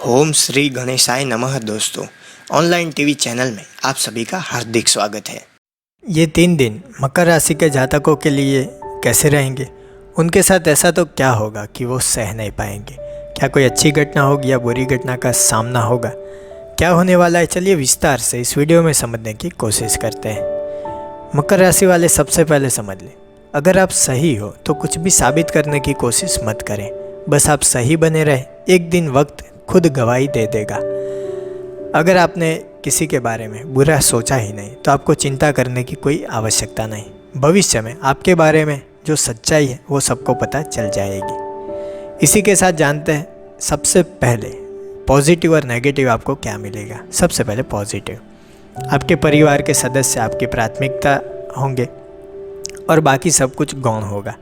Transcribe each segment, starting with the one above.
ओम श्री गणेशाय नमः। दोस्तों, ऑनलाइन टीवी चैनल में आप सभी का हार्दिक स्वागत है। ये 3 दिन मकर राशि के जातकों के लिए कैसे रहेंगे? उनके साथ ऐसा तो क्या होगा कि वो सह नहीं पाएंगे? क्या कोई अच्छी घटना होगी या बुरी घटना का सामना होगा? क्या होने वाला है, चलिए विस्तार से इस वीडियो में समझने की कोशिश करते हैं। मकर राशि वाले सबसे पहले समझ लें, अगर आप सही हो तो कुछ भी साबित करने की कोशिश मत करें। बस आप सही बने रहें, एक दिन वक्त खुद गवाही दे देगा। अगर आपने किसी के बारे में बुरा सोचा ही नहीं तो आपको चिंता करने की कोई आवश्यकता नहीं। भविष्य में आपके बारे में जो सच्चाई है वो सबको पता चल जाएगी। इसी के साथ जानते हैं सबसे पहले पॉजिटिव और नेगेटिव आपको क्या मिलेगा। सबसे पहले पॉजिटिव, आपके परिवार के सदस्य आपकी प्राथमिकता होंगे और बाकी सब कुछ गौण होगा।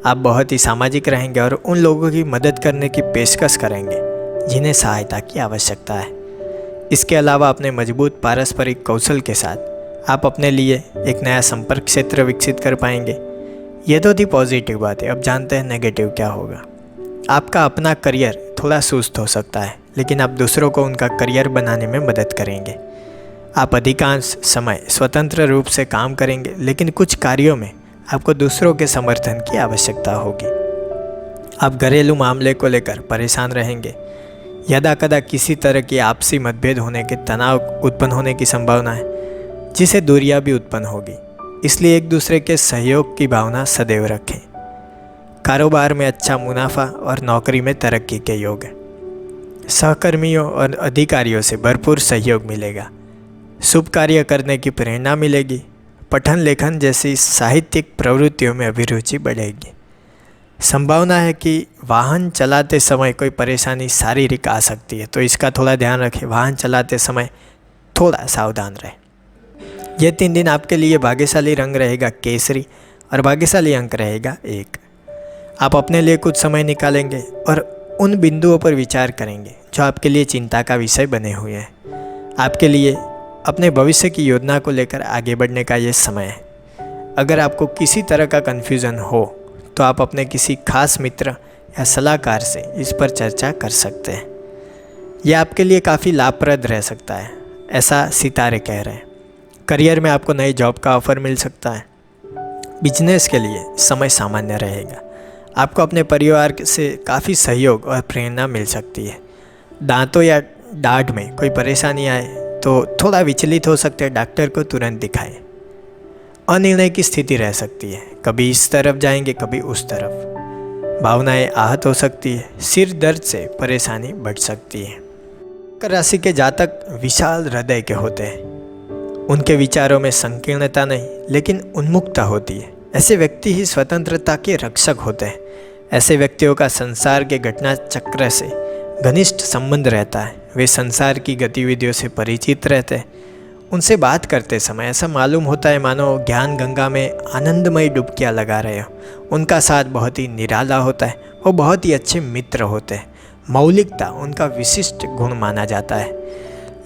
आप बहुत ही सामाजिक रहेंगे और उन लोगों की मदद करने की पेशकश करेंगे जिन्हें सहायता की आवश्यकता है। इसके अलावा अपने मजबूत पारस्परिक कौशल के साथ आप अपने लिए एक नया संपर्क क्षेत्र विकसित कर पाएंगे। ये तो थी पॉजिटिव बात है। अब जानते हैं नेगेटिव क्या होगा। आपका अपना करियर थोड़ा सुस्त हो सकता है, लेकिन आप दूसरों को उनका करियर बनाने में मदद करेंगे। आप अधिकांश समय स्वतंत्र रूप से काम करेंगे, लेकिन कुछ कार्यों में आपको दूसरों के समर्थन की आवश्यकता होगी। आप घरेलू मामले को लेकर परेशान रहेंगे। यदा कदा किसी तरह की आपसी मतभेद होने के तनाव उत्पन्न होने की संभावना है, जिससे दूरियां भी उत्पन्न होगी। इसलिए एक दूसरे के सहयोग की भावना सदैव रखें। कारोबार में अच्छा मुनाफा और नौकरी में तरक्की के योग है। सहकर्मियों और अधिकारियों से भरपूर सहयोग मिलेगा। शुभ कार्य करने की प्रेरणा मिलेगी। पठन लेखन जैसी साहित्यिक प्रवृत्तियों में अभिरुचि बढ़ेगी। संभावना है कि वाहन चलाते समय कोई परेशानी शारीरिक आ सकती है, तो इसका थोड़ा ध्यान रखें। वाहन चलाते समय थोड़ा सावधान रहें। यह 3 दिन आपके लिए भाग्यशाली रंग रहेगा केसरी और भाग्यशाली अंक रहेगा 1। आप अपने लिए कुछ समय निकालेंगे और उन बिंदुओं पर विचार करेंगे जो आपके लिए चिंता का विषय बने हुए हैं। आपके लिए अपने भविष्य की योजना को लेकर आगे बढ़ने का ये समय है। अगर आपको किसी तरह का कन्फ्यूज़न हो तो आप अपने किसी खास मित्र या सलाहकार से इस पर चर्चा कर सकते हैं। यह आपके लिए काफ़ी लाभप्रद रह सकता है, ऐसा सितारे कह रहे हैं। करियर में आपको नई जॉब का ऑफर मिल सकता है। बिजनेस के लिए समय सामान्य रहेगा। आपको अपने परिवार से काफ़ी सहयोग और प्रेरणा मिल सकती है। दांतों या दाढ़ में कोई परेशानी आए तो थोड़ा विचलित हो सकते हैं, डॉक्टर को तुरंत दिखाएं। अनिर्णय की स्थिति रह सकती है, कभी इस तरफ जाएंगे कभी उस तरफ। भावनाएं आहत हो सकती है। सिर दर्द से परेशानी बढ़ सकती है। मकर राशि के जातक विशाल हृदय के होते हैं। उनके विचारों में संकीर्णता नहीं लेकिन उन्मुखता होती है। ऐसे व्यक्ति ही स्वतंत्रता के रक्षक होते हैं। ऐसे व्यक्तियों का संसार के घटना चक्र से घनिष्ठ संबंध रहता है। वे संसार की गतिविधियों से परिचित रहते हैं। उनसे बात करते समय ऐसा मालूम होता है मानो ज्ञान गंगा में आनंदमयी डुबकियां लगा रहे हो। उनका साथ बहुत ही निराला होता है। वो बहुत ही अच्छे मित्र होते हैं। मौलिकता उनका विशिष्ट गुण माना जाता है।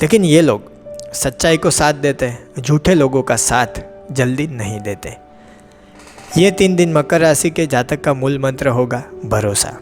लेकिन ये लोग सच्चाई को साथ देते हैं, झूठे लोगों का साथ जल्दी नहीं देते। ये 3 दिन मकर राशि के जातक का मूल मंत्र होगा भरोसा।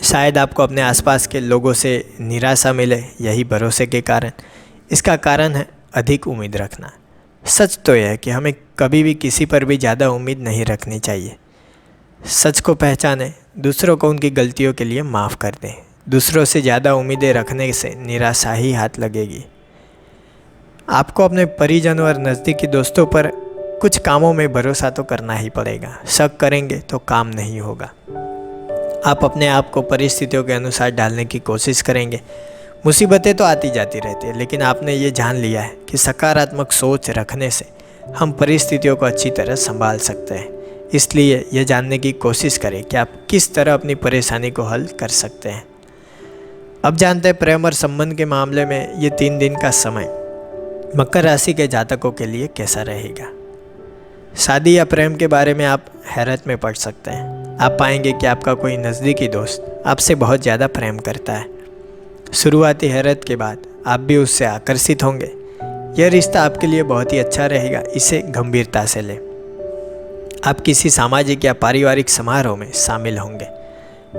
शायद आपको अपने आसपास के लोगों से निराशा मिले, यही भरोसे के कारण। इसका कारण है अधिक उम्मीद रखना। सच तो यह है कि हमें कभी भी किसी पर भी ज़्यादा उम्मीद नहीं रखनी चाहिए। सच को पहचानें, दूसरों को उनकी गलतियों के लिए माफ़ कर दें। दूसरों से ज़्यादा उम्मीदें रखने से निराशा ही हाथ लगेगी। आपको अपने परिजनों और नज़दीकी दोस्तों पर कुछ कामों में भरोसा तो करना ही पड़ेगा। शक करेंगे तो काम नहीं होगा। आप अपने आप को परिस्थितियों के अनुसार डालने की कोशिश करेंगे। मुसीबतें तो आती जाती रहती है, लेकिन आपने ये जान लिया है कि सकारात्मक सोच रखने से हम परिस्थितियों को अच्छी तरह संभाल सकते हैं। इसलिए यह जानने की कोशिश करें कि आप किस तरह अपनी परेशानी को हल कर सकते हैं। अब जानते हैं प्रेम और संबंध के मामले में ये 3 दिन का समय मकर राशि के जातकों के लिए कैसा रहेगा। शादी या प्रेम के बारे में आप हैरत में पड़ सकते हैं। आप पाएंगे कि आपका कोई नज़दीकी दोस्त आपसे बहुत ज़्यादा प्रेम करता है। शुरुआती हैरत के बाद आप भी उससे आकर्षित होंगे। यह रिश्ता आपके लिए बहुत ही अच्छा रहेगा, इसे गंभीरता से लें। आप किसी सामाजिक या पारिवारिक समारोह में शामिल होंगे।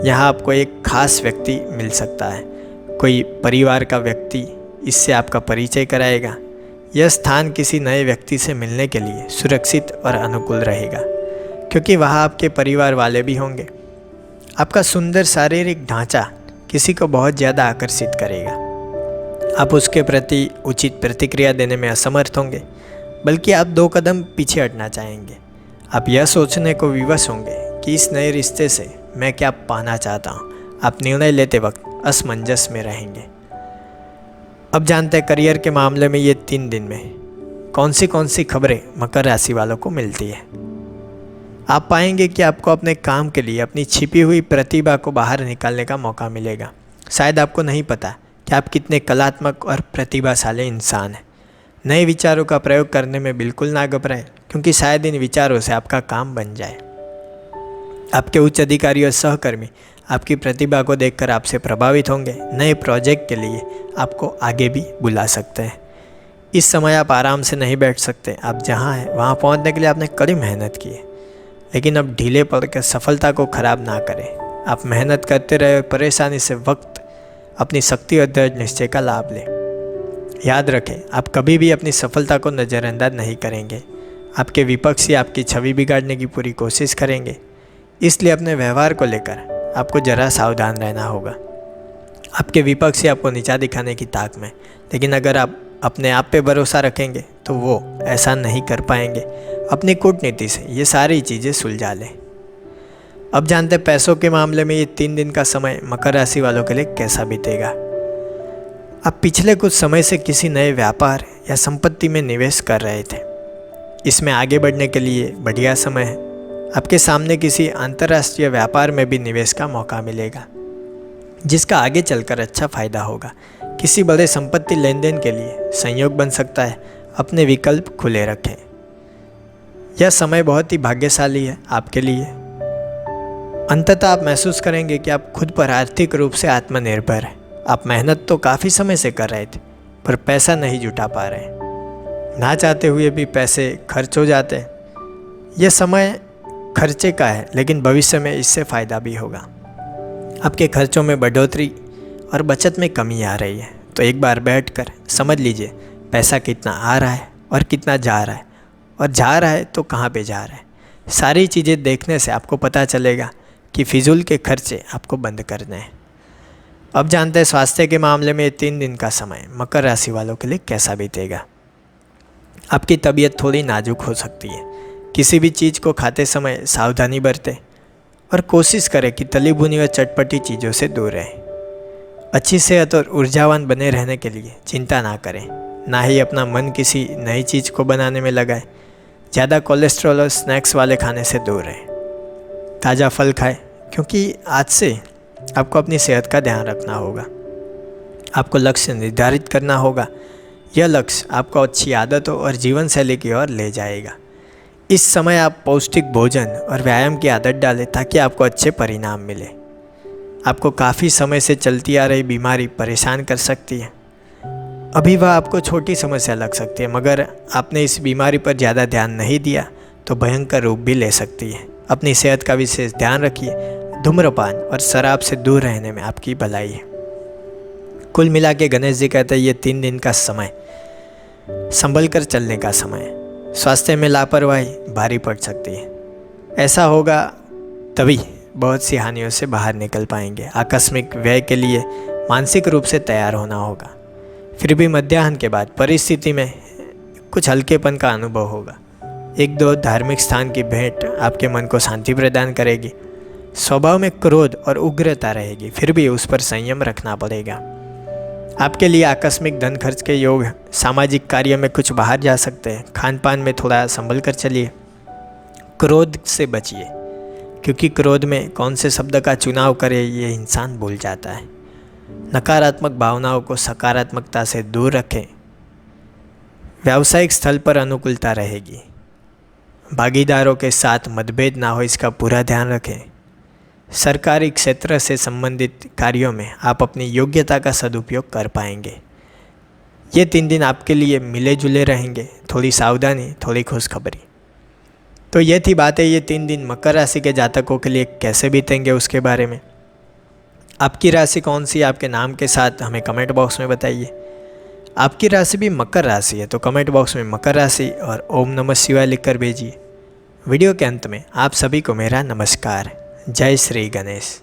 यहाँ आपको एक खास व्यक्ति मिल सकता है। कोई परिवार का व्यक्ति इससे आपका परिचय कराएगा। यह स्थान किसी नए व्यक्ति से मिलने के लिए सुरक्षित और अनुकूल रहेगा, क्योंकि वहाँ आपके परिवार वाले भी होंगे। आपका सुंदर शारीरिक ढांचा किसी को बहुत ज़्यादा आकर्षित करेगा। आप उसके प्रति उचित प्रतिक्रिया देने में असमर्थ होंगे, बल्कि आप 2 कदम पीछे हटना चाहेंगे। आप यह सोचने को विवश होंगे कि इस नए रिश्ते से मैं क्या पाना चाहता हूँ। आप निर्णय लेते वक्त असमंजस में रहेंगे। अब जानते हैं करियर के मामले में ये 3 दिन में कौन सी खबरें मकर राशि वालों को मिलती है। आप पाएंगे कि आपको अपने काम के लिए अपनी छिपी हुई प्रतिभा को बाहर निकालने का मौका मिलेगा। शायद आपको नहीं पता कि आप कितने कलात्मक और प्रतिभाशाली इंसान हैं। नए विचारों का प्रयोग करने में बिल्कुल ना घबराएं, क्योंकि शायद इन विचारों से आपका काम बन जाए। आपके उच्च अधिकारी और सहकर्मी आपकी प्रतिभा को देखकर आपसे प्रभावित होंगे। नए प्रोजेक्ट के लिए आपको आगे भी बुला सकते हैं। इस समय आप आराम से नहीं बैठ सकते। आप जहाँ हैं वहाँ पहुँचने के लिए आपने कड़ी मेहनत की है, लेकिन अब ढीले पड़कर सफलता को खराब ना करें। आप मेहनत करते रहे और परेशानी से वक्त अपनी शक्ति और दृढ़ निश्चय का लाभ लें। याद रखें, आप कभी भी अपनी सफलता को नज़रअंदाज नहीं करेंगे। आपके विपक्षी आपकी छवि बिगाड़ने की पूरी कोशिश करेंगे, इसलिए अपने व्यवहार को लेकर आपको ज़रा सावधान रहना होगा। आपके विपक्षी आपको नीचा दिखाने की ताक में, लेकिन अगर आप अपने आप पे भरोसा रखेंगे तो वो ऐसा नहीं कर पाएंगे। अपनी कूटनीति से ये सारी चीज़ें सुलझा लें। अब जानते हैं पैसों के मामले में ये 3 दिन का समय मकर राशि वालों के लिए कैसा बीतेगा। आप पिछले कुछ समय से किसी नए व्यापार या संपत्ति में निवेश कर रहे थे। इसमें आगे बढ़ने के लिए बढ़िया समय है। आपके सामने किसी अंतर्राष्ट्रीय व्यापार में भी निवेश का मौका मिलेगा, जिसका आगे चलकर अच्छा फायदा होगा। किसी बड़े संपत्ति लेन देन के लिए संयोग बन सकता है। अपने विकल्प खुले रखें। यह समय बहुत ही भाग्यशाली है आपके लिए। अंततः आप महसूस करेंगे कि आप खुद पर आर्थिक रूप से आत्मनिर्भर हैं। आप मेहनत तो काफ़ी समय से कर रहे थे, पर पैसा नहीं जुटा पा रहे। ना चाहते हुए भी पैसे खर्च हो जाते हैं। यह समय खर्चे का है, लेकिन भविष्य में इससे फ़ायदा भी होगा। आपके खर्चों में बढ़ोतरी और बचत में कमी आ रही है, तो एक बार बैठकर समझ लीजिए पैसा कितना आ रहा है और कितना जा रहा है, और जा रहा है तो कहाँ पे जा रहा है। सारी चीज़ें देखने से आपको पता चलेगा कि फिजूल के खर्चे आपको बंद करने हैं। अब जानते हैं स्वास्थ्य के मामले में 3 दिन का समय मकर राशि वालों के लिए कैसा बीतेगा। आपकी तबीयत थोड़ी नाजुक हो सकती है। किसी भी चीज़ को खाते समय सावधानी बरतें और कोशिश करें कि तली भुनी व चटपटी चीज़ों से दूर रहें। अच्छी सेहत और ऊर्जावान बने रहने के लिए चिंता ना करें, ना ही अपना मन किसी नई चीज़ को बनाने में लगाएं। ज़्यादा कोलेस्ट्रॉल और स्नैक्स वाले खाने से दूर रहें। ताज़ा फल खाएं, क्योंकि आज से आपको अपनी सेहत का ध्यान रखना होगा। आपको लक्ष्य निर्धारित करना होगा। यह लक्ष्य आपको अच्छी आदतों और जीवन शैली की ओर ले जाएगा। इस समय आप पौष्टिक भोजन और व्यायाम की आदत डालें, ताकि आपको अच्छे परिणाम मिले। आपको काफ़ी समय से चलती आ रही बीमारी परेशान कर सकती है। अभी वह आपको छोटी समस्या लग सकती है, मगर आपने इस बीमारी पर ज़्यादा ध्यान नहीं दिया तो भयंकर रूप भी ले सकती है। अपनी सेहत का विशेष ध्यान रखिए। धूम्रपान और शराब से दूर रहने में आपकी भलाई है। कुल मिला के गणेश जी कहते हैं ये 3 दिन का समय संभल कर चलने का समय है। स्वास्थ्य में लापरवाही भारी पड़ सकती है। ऐसा होगा तभी बहुत सी हानियों से बाहर निकल पाएंगे। आकस्मिक व्यय के लिए मानसिक रूप से तैयार होना होगा। फिर भी मध्याह्न के बाद परिस्थिति में कुछ हल्केपन का अनुभव होगा। 1-2 धार्मिक स्थान की भेंट आपके मन को शांति प्रदान करेगी। स्वभाव में क्रोध और उग्रता रहेगी, फिर भी उस पर संयम रखना पड़ेगा। आपके लिए आकस्मिक धन खर्च के योग हैं। सामाजिक कार्य में कुछ बाहर जा सकते हैं। खान पान में थोड़ा संभल कर चलिए। क्रोध से बचिए, क्योंकि क्रोध में कौन से शब्द का चुनाव करे ये इंसान भूल जाता है। नकारात्मक भावनाओं को सकारात्मकता से दूर रखें। व्यावसायिक स्थल पर अनुकूलता रहेगी। भागीदारों के साथ मतभेद ना हो, इसका पूरा ध्यान रखें। सरकारी क्षेत्र से संबंधित कार्यों में आप अपनी योग्यता का सदुपयोग कर पाएंगे। ये 3 दिन आपके लिए मिले जुले रहेंगे। थोड़ी सावधानी, थोड़ी खुशखबरी। तो ये थी बातें। ये 3 दिन मकर राशि के जातकों के लिए कैसे बीतेंगे उसके बारे में। आपकी राशि कौन सी है आपके नाम के साथ हमें कमेंट बॉक्स में बताइए। आपकी राशि भी मकर राशि है तो कमेंट बॉक्स में मकर राशि और ओम नमः शिवाय लिखकर भेजिए। वीडियो के अंत में आप सभी को मेरा नमस्कार। जय श्री गणेश।